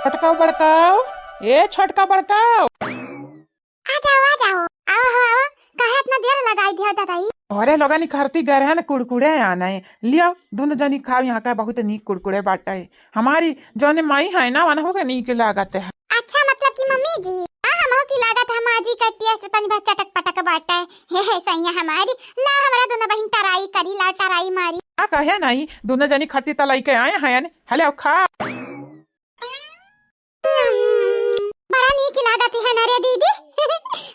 छटकाओ बड़काओ, ए छटका बड़काओ। आ जाओ आ जाओ, आओ हो आओ। काहे इतना देर लगाई दिया दादाई? अरे लोगा निखरती गए हैं ना, कुड़कुड़े आना है लियो। दोनों जनी खाओ, यहाँ का बहुत नीक कुड़कुड़े बाटा है। हमारी जौन माई है ना वन हो नीक लागत है। अच्छा मतलब कि मम्मी जी हम हो की लागत हम आजी का टेस्ट तनी बहुत चटक पटक बाटा है। हे सैया हमारी ला हमारा दोनों बहन टराई करी, ला टराई मारी। आ कहे नहीं, दोनों जनी खरती तलाई के आए हैं। हले आओ खा। बड़ा नीक लागत है ना रे दीदी।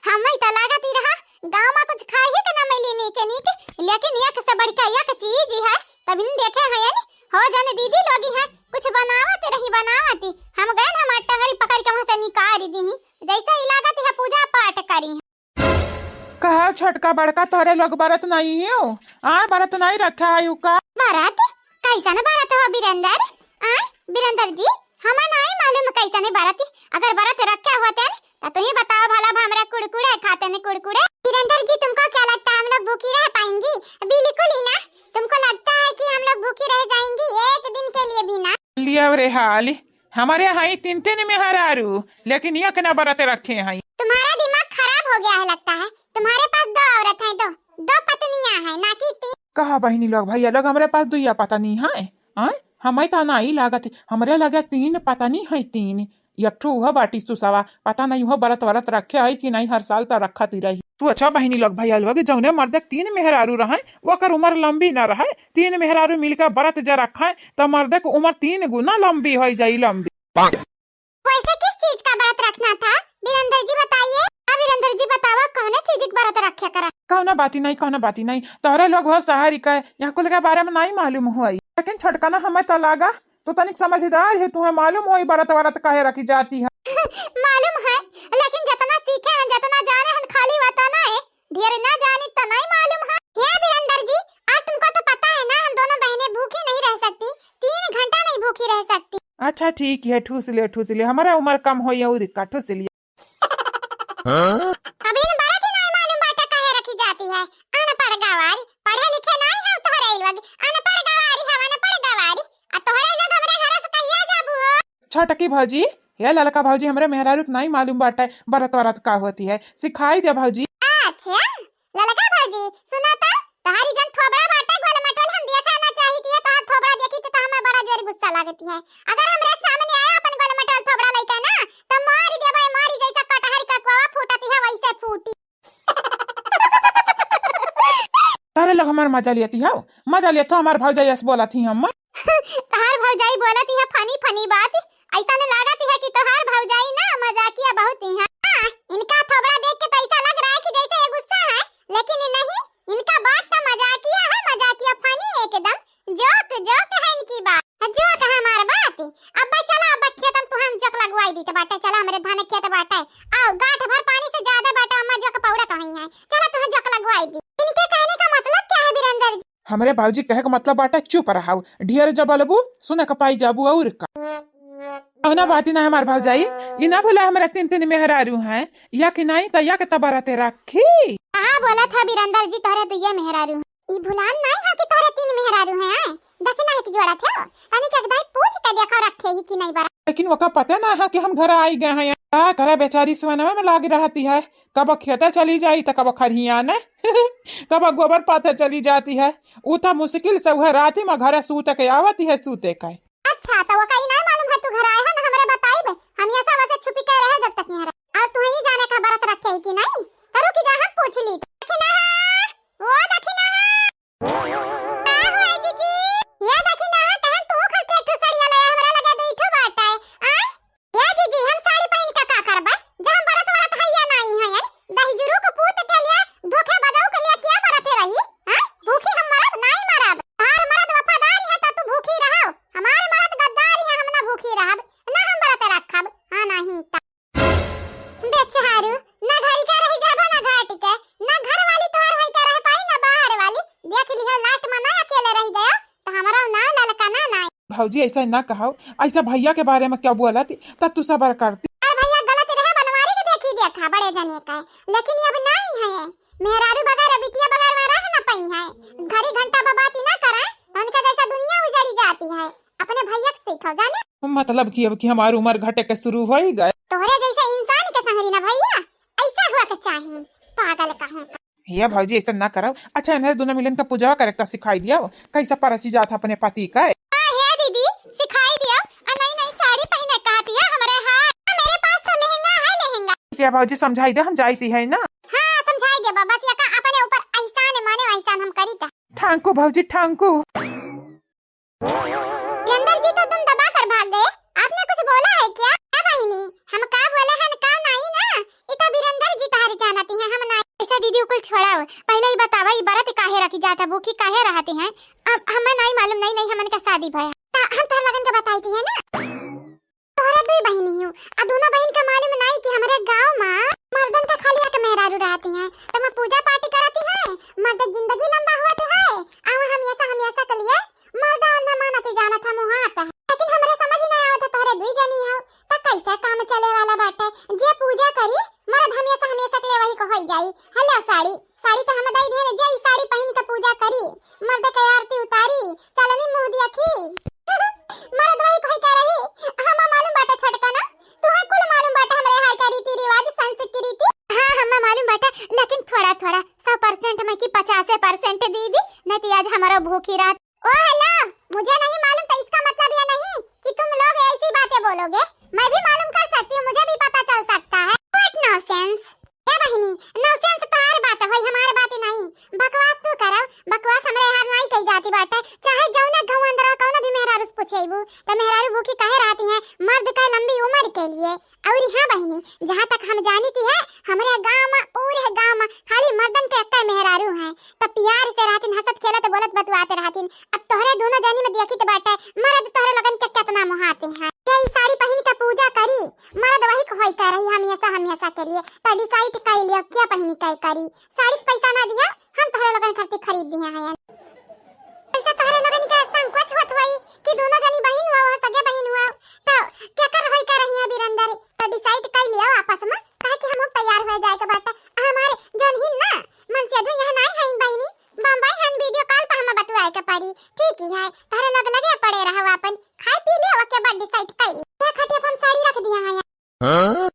हम ही त लागत ही रहा गांव में कुछ खाए ही के ना मिली नीक नीक, लेकिन एक से बढ़कर एक चीज ही है। तभी देखे हैं यानी हो जाने दीदी लोगी है कुछ बनावत रही बनावती। हम गए हम टंगरी पकड़ के वहां से निकाल दी, जैसा ही लागत है पूजा पाठ करी। कहा छटका बड़का तोरे लोग बरत नहीं हो? बरत नहीं रखा है का बरत? कैसन बरत हो बीरेंद्र? बीरेंद्र जी हमें नहीं मालूम कैसन बरत। अगर बरत रखे होते तो तुम ही बताओ भला हमरा कुड़कुड़े खाते ने कुड़कुड़े। बीरेंद्र जी तुमको क्या लगता है हम लोग भूखी रह पाएंगी? बिल्कुल ही ना। तुमको लगता है कि हम लोग भूखी रह जाएंगी एक दिन के लिए भी ना? लिया रे हाल हमारे यहाँ तीन तीन में हरारू, लेकिन ये ना बरत रखे हैं। तुम्हारा दिमाग खराब हो गया है लगता है। तुम्हारे पास दो औरत है, दो पत्नियां हैं ना कि तीन? कहा बहनी लोग भैया लोग हमारे पास दुइया पता नहीं है। हमें तो नहीं लागत, हमरे लगे तीन पता नहीं है। तीन एक ठो वह बाटी सुसवा पता नहीं वह बरत वरत रखे है कि नहीं, हर साल तो रखत ही रही। तू अच्छा बहनी लोग भैया लोग जौने मर्द तीन मेहरारू रहे वो कर उम्र लंबी न रहे। तीन मेहरारू मिलकर बरत जा रखा है तो मर्द की उम्र 3 गुना लंबी हो जाई लंबी। वैसे किस चीज का व्रत रखना था वीरेंद्र जी बताइए? वीरेंद्र जी बतावा कौन चीज का व्रत रखे करा? कौना बाती नहीं तोहरे लोग हो शहरी का यहाँ कुल के बारे में नहीं मालूम हुआ, लेकिन छटकाना हमें तो लागा तो तनिक समझदार है। तुम्हें मालूम हो बरत वरत काहे रखी जाती है? मालूम है, लेकिन जितना सीखे हैं जितना जाने हैं खाली बताना है, ढेर ना जानी तो नहीं मालूम है। ये वीरेंद्र जी आज तुमको तो पता है ना हम दोनों बहनें भूखी नहीं रह सकती, 3 घंटा नहीं भूखी रह सकती। अच्छा ठीक है, ठूस ले हमारा उम्र कम हो या और का ठूस लिया। अभी न बात ही नहीं मालूम बाटा काहे रखी जाती है। अनपढ़ गवारी, पढ़े लिखे नहीं हो तोहरे लोग, अनपढ़ गवारी है, अनपढ़ गवारी। आ तोहरे लोग हमरे घर से कहिया जाबू हो? छटकी भौजी ये ललका भौजी हमरे मेहरारू नहीं मालूम बाटा बरत वरत का होती है, सिखाई दे भौजी। अच्छा ललका भौजी सुना तो तहारी जन थोबड़ा बाटा गोल मटोल हम देखा ना चाहती है। तहार थोबड़ा देखी तो हमें बड़ा जोर गुस्सा लागती है। अगर हमरे सामने आया अपन गोल मटोल थोबड़ा लइका ना तो मार देबे, मारी जैसा कटहर का कोआ फूटती है वैसे फूटी। तारे लोग हमार मजा लेती हो, मजा लेते हो हमार भौजाई ऐसे बोला थी हम। तहार भौजाई बोलती है फनी फनी बात, ऐसा न लागती है कि तहार भौजाई ना मजाकिया बहुत ही है। इनका थोबड़ा देख के तो ऐसा लग रहा है कि जैसे ये गुस्सा है, लेकिन नहीं, इनका बात तो मजाकिया है, मजाकिया फनी एकदम जोक जोक है इनकी बात, जोक है हमार बात। अब चला अब खेत में तू हम जोक लगवाई दी तो बाटा चला हमरे धान खेत बाटा है। आओ गांठ भर पानी से ज्यादा बाटा अम्मा जोक पौड़ा तो ही है, चला तू जोक लगवाई दी। इनके कहने का मतलब क्या है वीरेंद्र जी? हमरे बाबूजी कहे का मतलब बाटा चुप रहा ढेर जबलबू सुने का पाई जाबू और का ना बाती ना हमार भौजाई ई ना बोला हमरा तीन तीन मेहरारू हैं या कि नहीं तो या के तबरते रखी। हां बोला था वीरेंद्र जी तोरे दुइया मेहरारू ई भुलान नहीं है कि तोरे 3 मेहरारू हैं। देखे ना कि जोड़ा थे तनी के एकदम पूछ के देखो रखे ही कि नहीं बरा, लेकिन वका पता ना है कि हम घर आई गए हैं। का करे बेचारी सुनवे में लाग रहती है, कब खेते चली जाई तो कब खरियाने कब गोबर पाथे चली जाती है। उ तो मुश्किल से वह रात में घर सूते के आवती है सूते का। अच्छा तो वो कहीं नहीं मालूम है तू घर आए है ना हमरे बताई बे, हम ये सब ऐसे छुपी के रहे जब तक नहीं रहे। और तू ही जाने का व्रत रखे है कि नहीं करो कि जा हम पूछ ली। दखिना वो दखिना का होए जीजी ये दखिना कहन तू खटे ठो सड़िया ले हमरा लगा दे ठो बाटा है। या जीजी हम साड़ी पहन के का करबा जब हम व्रत व्रत हैया नहीं है यार दही जुरू को पूत के लिए धोखे बजाऊ के लिए क्या व्रत रही हां? भूखी हम मरब नहीं मरब, तार मर्द वफादारी है तो तू भूखी रहो, हमारे मर्द गद्दारी है हम ना भूखी रहब ना हम व्रत रखब। हां नहीं ता बेचारू ना घरी का रह जाबो ना घाट के, ना घर वाली तोहर होई का रह पाई ना बाहर वाली। देख लिहो लास्ट में ना अकेले रह गया तो हमारा ना ललका ना ना। भौजी ऐसा ना कहो, ऐसा भैया के बारे में क्या बोला थी तब तू सबर करती। अरे भैया गलत रहे बनवारी के देखी देखा बड़े जने का, लेकिन ये अब नहीं है मेहरारू बगैर बिटिया बगैर में रह ना पई है। घड़ी घंटा बात ही ना करा उनका जैसा दुनिया उजड़ी जाती है। अपने भैया से सीखो जाने। मतलब कि अब कि हमारी उम्र घटे के शुरू हो ही गए। तोहरे जैसा इंसान के संगरी ना भैया, ऐसा हुआ के चाहिए, पागल कहूं। हे भौजी ऐसा ना करो। अच्छा इन्हें दोनों मिलन का पूजा करके सिखाई दिया कैसा परसी जात अपने पति का। हां हे दीदी सिखाई दियो। नई नई साड़ी पहने कहती है हमरे हाथ, मेरे पास तो लहंगा है लहंगा। क्या भौजी समझाई दे, हम जाती है ना। हां समझाई दे बाबा, बस यका अपने ऊपर एहसान माने एहसान हम करी था। ठांकू भौजी ठांकू। अंदर जी तो तुम दबा कर भाग गए, आपने कुछ बोला है क्या? क्या बहिनी हम का बोले हैं का नहीं ना, इता बीरंदर जी तार जानती हैं हम ना। ऐसा दीदी को छोड़ाओ, पहले ही बतावा ई बरत काहे रखी जाता, भूखी काहे रहती हैं? अब हमें नहीं मालूम, नहीं नहीं हमन का शादी भया हम तार लगन के बताई थी है ना। तोहरा दुई बहिनी हूं आ दोनों बहन का मालूम नहीं कि हमरे गांव में मर्दन का खाली एक मेहरारू रहती हैं, तो मैं पूजा पाठ करती है, मर्द जिंदगी लंबा होती है आ हमेशा के लिए मर्दा न मानते जाना था मुहात। लेकिन हमरे समझ नहीं आवत तोहरे दुई जनी हो त कैसे काम चले वाला बाटे। जे पूजा करी मर्द हमेशा के लिए वही को होई जाई। हेलो साड़ी साड़ी तो हम दई दे, जे ई साड़ी पहन के पूजा करी मर्द के आरती उतारी चलनी मुंह दिया खी मर्द वही कोई कह रही। हम मालूम बाटे छोटका ना, तुहे कुल मालूम बाटे हमरे हाय का रीति रिवाज संस्कृति। हां हम मालूम बाटे, लेकिन थोड़ा 100% में कि 50% दीदी नहीं तो आज हमारा भूखी रात। ओ हेलो मुझे नहीं मालूम, तो इसका मतलब ये नहीं कि तुम लोग ऐसी बातें बोलोगे। मैं भी मालूम कर सकती हूँ, मुझे भी पता चल सकता है। What nonsense. क्या बहिनी नॉनसेंस तो हर बात है, हमारे बात नहीं। बकवास तू करो, बकवास हमरे हाथ नहीं कही जाती बाटे। चाहे जौना गांव अंदर कौनो भी मेहरारू पूछेबू तो मेहरारू भूखी काहे रहती है, मर्द का लंबी उम्र के लिए। और हां बहिनी जहां तक हम जानती है हमरे गांव में पूरे गांव में खाली मर्दन के एक मेहरारू है, तो प्यार से रहती हंसत खेलत बोलत बतवाते रहती। अब तोहरे दोनों जनी में देखी तो बाटे मर्द तोहरे लगन के कितना मोहाते हैं। ये साड़ी पहन के पूजा करी मर्द वही को होई कर रही हमेशा के लिए, तो डिसाइड कर लियो क्या पहनी काय करी। साड़ी पैसा ना दिया हम तोहरे लगन करती खरीद दिए हैं। ऐसा तोहरे लगन के संकोच होत होई कि दोनों जनी बहन हुआ सगे बहन हुआ, तो क्या कर होई कर रही है बीरंदर, तो डिसाइड कर लियो आपस में कहे कि हम लोग तैयार हो जाए के बाटे। हमारे जन ही ना मन से दो यहां नहीं है बहनी, बम्बई हन वीडियो कॉल पर हम बतवाए के पड़ी। ठीक ही है तोहरे लगे पड़े रहो, अपन खाई पी लियो के बाद डिसाइड कर ली। क्या खटिया हम साड़ी रख दिया है हां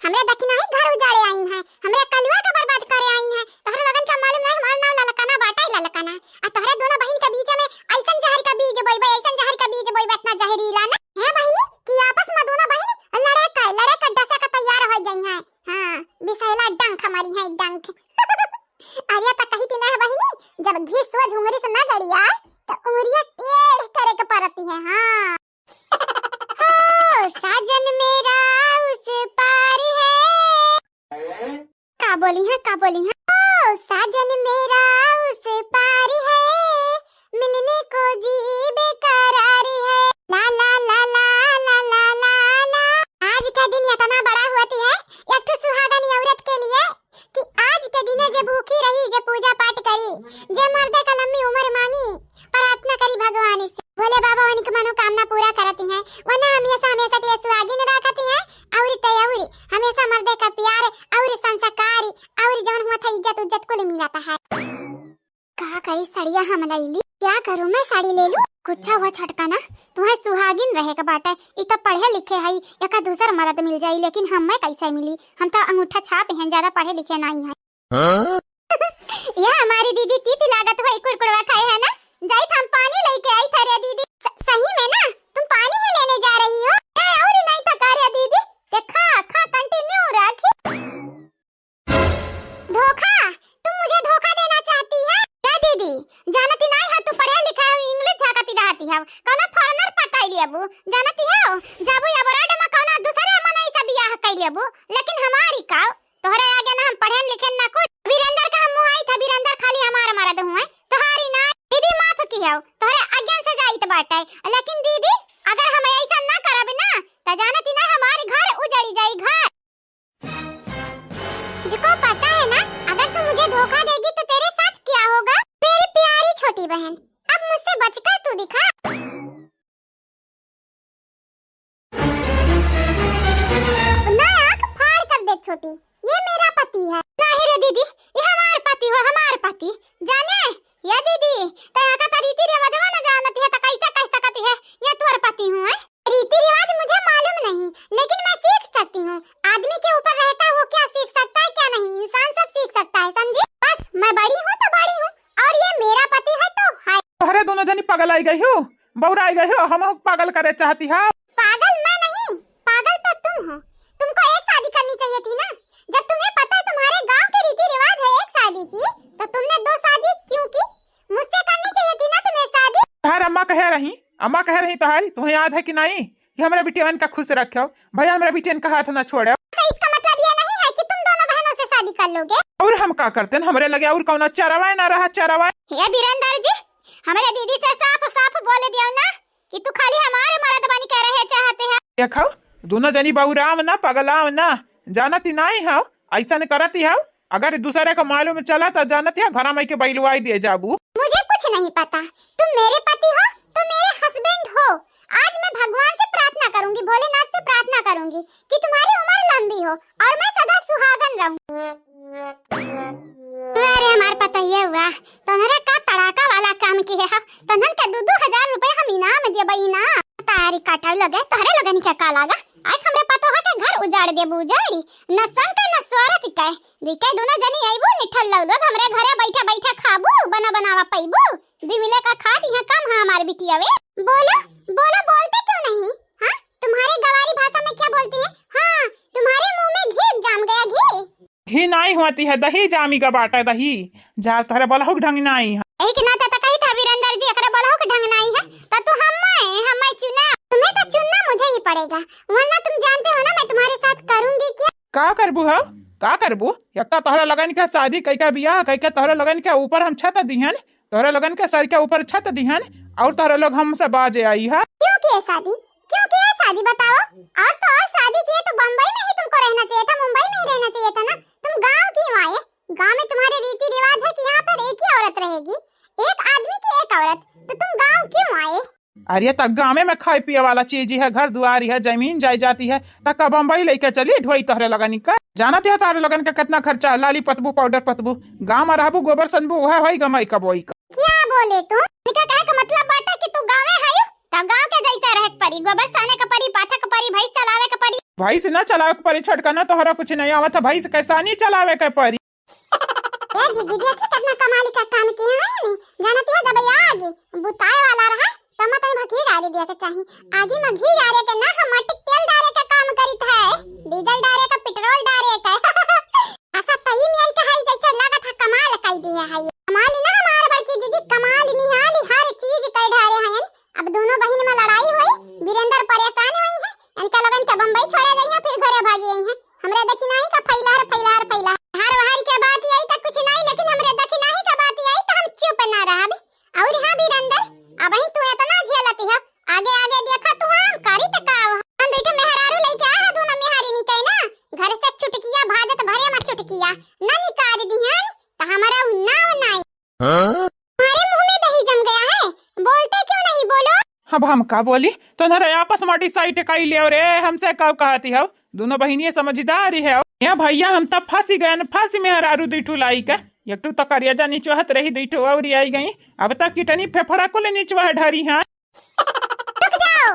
हमरे दक्षिणा ही घर उजाड़े आई है, हमरे कलवा का बर्बाद करे आई है। तोहरे लगन का मालूम नहीं हमार नाम ललकाना बाटा ललकाना आ तोहरे दोनों बहन के बीच में ऐसन जहर का बीज बोइबे, ऐसन जहर का बीज बोइबे इतना जहरीला ना है बहिनी कि आपस में दोनों बहन लड़े का डसे का तैयार हो जाई है। हां बिसैला डंक हमारी है डंक अरे तो कही थी ना बहिनी, जब घी सोच उंगली से ना डरिया तो उंगलियां टेढ़ करे के पड़ती है। हां हो साजन मेरा उस पार है, का बोली है ओ साजन मेरा उस पार है, मिलने को जी बेकरार है। ला ला ला ला ला ला ला ला। आज का दिन इतना बड़ा होती है एक तो सुहागन औरत के लिए कि आज के दिन जे भूखी रही, जे पूजा पाठ करी, जे मर्दे का लंबी उम्र मांगी, प्रार्थना करी भगवान से भोले बाबा उनकी मनोकामना पूरा करती हैं, वरना हमेशा के लिए सुहागिन रखती हैं। और तयौरी हमेशा मर्दे का प्यार और संस्कार और जवन हुआ था इज्जत को मिलाता है। कहा करी सड़िया हम लैली, क्या करूं मैं साड़ी ले लूं? कुछ हुआ छटका ना तुम्हें सुहागिन रहे का बाटे, इ तो पढ़े लिखे हई एक दूसर मर्द मिल जाई, लेकिन हमें कैसे मिली? हम तो अंगूठा छाप हैं, ज्यादा पढ़े लिखे नहीं है। यह हमारी दीदी तीत लागत हुई कुड़कुड़वा खाए है ना, जाई हम पानी लेके आई था रे दीदी। सही में ना तुम पानी ही लेने जा रही हो? और नहीं तो कह रे दीदी देखा कंटिन्यू रखी। धोखा, तुम मुझे धोखा देना चाहती है क्या दीदी? जानती नहीं है तू पढ़े लिखा है, इंग्लिश झाकती रहती है, कौन फॉरेनर पटाई लेबू जानती है? जाबू अबराड में कौन दूसरे मनई से बियाह कर लेबू, लेकिन हमारी का तोहरे आगे ना हम पढ़े लिखे ना कुछ। वीरेंद्र का मुंह आई था, वीरेंद्र खाली हमारा मर्द हुए तोहारी ना। दीदी माफ की है तोहरे आज्ञा से जाइत बाटे, लेकिन दीदी अगर हम ऐसा ना करब ना तो जानती ना हमारे घर उजड़ी जाई घर। तुझको पता है ना अगर तू मुझे धोखा देगी तो तेरे साथ क्या होगा? मेरी प्यारी छोटी बहन अब मुझसे बचकर तू दिखा। ना आंख फाड़ कर देख छोटी, ये मेरा पति है। नहीं रे दीदी ये हमार पति हो, हमार पति जाने ये दीदी तया का रीति रिवाज ना जानती है तो कैसे कह सकती है ये तोर पति हूं? रीति गई हो, बौरा गई हो, हम पागल करे चाहती है। पागल मैं नहीं, पागल तो तुम हो। तुमको एक शादी करनी चाहिए थी ना। जब तुम्हें पता है तुम्हारे गांव के रीति रिवाज है एक शादी की, तो तुमने 2 शादी क्यों की? मुझसे करनी चाहिए थी ना तुम्हें शादी। तार अम्मा कह रही तुम्हें याद है कि नहीं कि हमारे बिटियन का खुश रखो भैया, हमारे बिटियन का हाथ न छोड़े। इसका मतलब ये नहीं है कि तुम दोनों बहनों से शादी कर लोगे। और हम का करते हैं, हमारे लगे और कौन चरवा ना रहा चरवा। ये बीरंदर जी, हमारे दीदी से साफ साफ बोल दिया ना कि तू खाली हमारे मर्द बनी कह रहे चाहते हैं। देखो दोनों जनी बहुराम ना पगलाम ना जानती नहीं है, ऐसा नहीं करती है। अगर दूसरे को मालूम चला तो जानती है घर में के बैलवाई दे जाबू। मुझे कुछ नहीं पता, तुम मेरे पति हो, तुम मेरे हस्बैंड हो। आज मैं भगवान से प्रार्थना करूंगी, भोलेनाथ से प्रार्थना करूंगी कि तुम्हारी उम्र लंबी हो और मैं सदा सुहागन रहूं। अरे हमारे पता ये हुआ तोहरे का तड़ाका वाला काम किए है। तनन के 2-2 रुपए हम इनाम देबई ना। तारी काटा लगे तोहरे लगन के का लागा। आज हमरे पतो है के घर उजाड़ देबू, उजाड़ी न संक न स्वरत के दिके दोनों जनी आइबू निठल लोग हमरे घरे बैठा बैठा खाबू, बनावा पैबू। दिमिले का खाद यहां कम है हमारे बिटियावे। बोलो बोलो, बोलते क्यों नहीं? हां तुम्हारी गवारी भाषा में क्या बोलती है? हां तुम्हारे मुंह में घी जम गया। घी नहीं होती है, दही जामी का बाटा दही जा तोहरे बोला हो ढंग नहीं है। एक ना तो कही था वीरेंद्र जी एकरा बोला हो के ढंग नहीं है तो तू हम्मे चुना। तुम्हें तो चुनना मुझे ही पड़ेगा, वरना तुम जानते हो ना मैं तुम्हारे साथ करूंगी क्या। का करबू है, का करबू? एक तो तोहरा लगन के शादी कई का बियाह कई के तोहरा लगन के ऊपर हम छत दिहन, तोहरा लगन के सर के ऊपर छत दिहन और तोहरा लोग हमसे बाजे आई है। क्यों किए शादी, क्यों किए शादी बताओ। और तो और शादी किए तो बम्बई में ही तुमको रहना चाहिए था, मुंबई में ही रहना चाहिए था ना। तुम गांव क्यों आए? गांव में तुम्हारे रीति रिवाज है कि यहाँ पर एक ही औरत रहेगी, एक आदमी की एक औरत, तो तुम गांव क्यों आए? अरे तक गाँव में खाए पिए वाला चीज है, घर दुआरी है, जमीन जाई जाती है, तक बम्बई लेके चली ढोई तोहरे लगन का। जानते है तारे लगन का कितना खर्चा, लाली पतबू पाउडर पतबू, गाँव में रहबू गोबर सनबू वह होई गमई का बोई का। क्या बोले तुम? निका कहे का मतलब बाटा कि तू गांव में है तो गांव के जैसा रह परी, गोबर साने का परी, पाथा का परी, भैंस चलावे का परी। भैंस न चलावे के परी, छटका न तोहरा कुछ नहीं आवत, भैंस कैसा नहीं चलावे के परी। ए जीजी देखी कितना कमाल का काम किया है ने। जानती है जब आगे बुताए वाला रहा तब मत ही घी डाल दिया के चाहिए। आगे में घी डाले के ना हम मटिक तेल डाले का काम करित है, डीजल डाले का, पेट्रोल डाले का। ऐसा तई मिल के है जैसे लागत है कमाल कर दिया है। कमाल ना हमारे बड़की जीजी, कमाल निहाल हर चीज कर ढारे हैं। अब दोनों बहन में लड़ाई हुई, वीरेंद्र परेशान हुई है, इनका लगन के बम्बई छोड़े गई फिर घरे भागी हैं। हमरे देखी नहीं का फैलार हर वहर के बात आई तक कुछ नहीं, लेकिन हमरे देखी नहीं का बात आई तो हम चुप ना रहब। और हां वीरेंद्र अब ही तू इतना झेलती है, आगे आगे देखा तू हम कारी तकाव हम बेटा मेहरारू लेके आ दोनों मेहरी निकई ना घर से चुटकिया भाजत भरे में चुटकिया ना निकाल दिहन तो हमारा नाव नहीं। हमारे मुंह में दही जम गया है, बोलते क्यों नहीं? बोलो। अब हम का बोली तो आपस में डिसाइड कर ले रे, हमसे कब कहती है दोनों बहनिये समझदारी है। या भैया हम तब फंसी गए न, फांसी में हरारू दीठू लाई का एक तो करिया जा नीचवहत रही दीठू और आई गई, अब तक किटनी फेफड़ा को ले नीचवा ढरी है। रुक जाओ